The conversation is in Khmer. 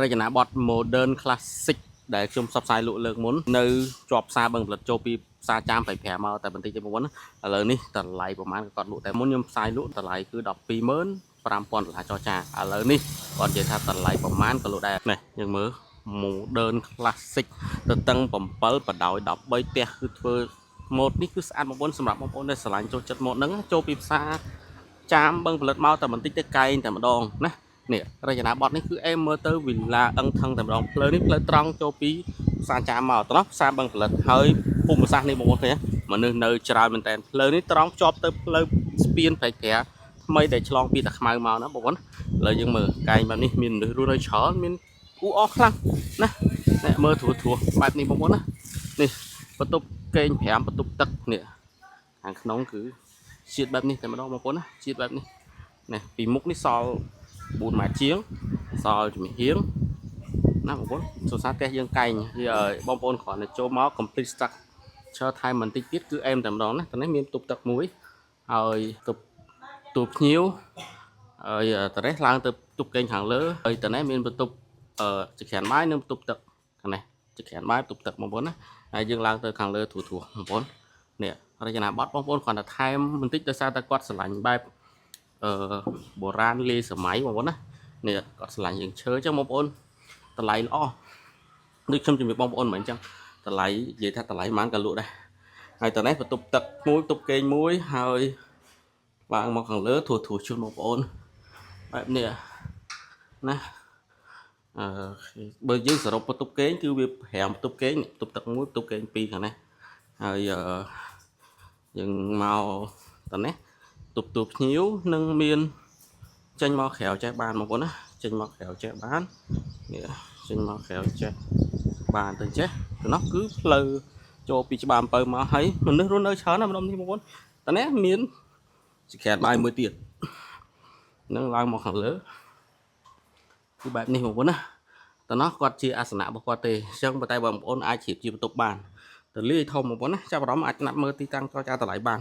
រចនាបថ modern classic ដែលខ្ញុំសបផ្សាយលក់លើកមុននៅជាប់ផ្សារបឹងផលិតចូលពីផ្សារចាម55មកតែបន្តិចទេបងប្អូនណាឥឡូវនេះតម្លៃប្រហែលក៏គាត់លក់តែមុនខ្ញុំផ្សាយលក់តម្លៃគឺ$125,000ចរចាឥឡូវនេះគាត់និយាយថាតម្លៃប្រហែលក៏លក់ដែរនេះយើងមើល modern classic ទៅតឹង7បដោយ13ផ្ទះគឺធ្វើម៉ូដនេះគឺស្អាតបងប្អូនសម្រាប់បងប្អូនដែលស្រឡាញ់ចូលចិត្តម៉ូដហ្នឹងចូលពីផ្សារចាមបឹងផលិតមកតែបន្តិចទៅកែងតែម្ដងណានេះរចនាបថនេះគឺអេមើលទៅវិឡាអឹងថឹងតែម្ដងផ្លូវនេះផ្លូវត្រង់ចូលពីផ្សារចាមមកត្រង់ផ្សារបឹងផលិតហើយភូមិសាស្ត្រនេះបងប្អូនឃើញមនុស្សនៅច្រើនមែនតើផ្លូវនេះត្រង់ភ្ជាប់ទៅផ្លូវស្ពានប្រែកប្រាថ្មីដែលឆ្លងពីតាខ្មៅមកណាបងប្អូនឥឡូវយើងមើលកែងបែបនេះមានមនុស្សរស់នៅច្រើនមានអ៊ូអស់ខ្លាំងណាអ្នកមើលធួបែបនេះបងប្អូនណានេះបន្ទប់កេង5បន្ទប់ទឹកនេះខាងក្នុងគឺជាតិបែបនេះតែម្ដងបងប្អូនណាជាតិបែបនេះនេះពីមុខនេះសល់4ម៉ែត្រជាងសល់ជំហៀងណាបងប្អូនសរសើរផ្ទះយើងកែងបងប្អូនគ្រាន់តែចូលមក complete structure ថែមបន្តិចទៀតគឺអេមតែម្ដងណាតែនេះមានទប់ទឹកមួយហើយទូភ្ញៀវហើយតនេះឡើងទៅទប់កេងខាងលើហើយតនេះមានបន្ទប់ចក្រានបាយនិងបន្ទប់ទឹកខាងនេះចក្រានបាយបន្ទប់ទឹកបងប្អូនណាហើយយើងឡើងទៅខាងលើធួបងប្អូននេះរចនាបថបងប្អូនគ្រាន់តែថែមបន្តិចដោយសារតែគាត់ស្រឡាញ់បែបបុរាណលាយសម័យបងប្អូនណានេះគាត់ឆ្លាញ់យើងឈើអញ្ចឹងបងប្អូនតម្លៃល្អដូចខ្ញុំជំរាបបងប្អូនមិនអញ្ចឹងតម្លៃនិយាយថាតម្លៃប៉ុន្មានក៏លក់ដែរហើយតនេះបន្ទប់ទឹកមួយបន្ទប់គេងមួយហើយឡើងមកខាងលើធួជូនបងប្អូនបែបនេះណាបើយើងសរុបបន្ទប់គេងគឺវា5បន្ទប់គេងបន្ទប់ទឹកមួយបន្ទប់គេង2ខាងនេះហើយយើងមកតនេះទូភ្ញៀវនឹងមានចេញមកក្រៅចេះបានបងប្អូនណាចេញមកក្រៅចេះបាននេះចេញមកក្រៅចេះបានទៅចេះទៅនោះគឺផ្លូវចូលពីច្បារអំពៅមកហើយមនុស្សរស់នៅច្រើនណាស់ម្ដុំនេះបងប្អូនតនេះមានចក្រានបាយមួយទៀតនឹងឡើងមកខាងលើគឺបែបនេះបងប្អូនណាតនោះគាត់ជាអាសនៈរបស់គាត់ទេអញ្ចឹងតែបងប្អូនអាចជ្រាបជាបន្ទប់បានទៅលាយធំបងប្អូនណាចាប់អារម្មណ៍អាចណាត់មើលទីតាំងចរចាតម្លៃបាន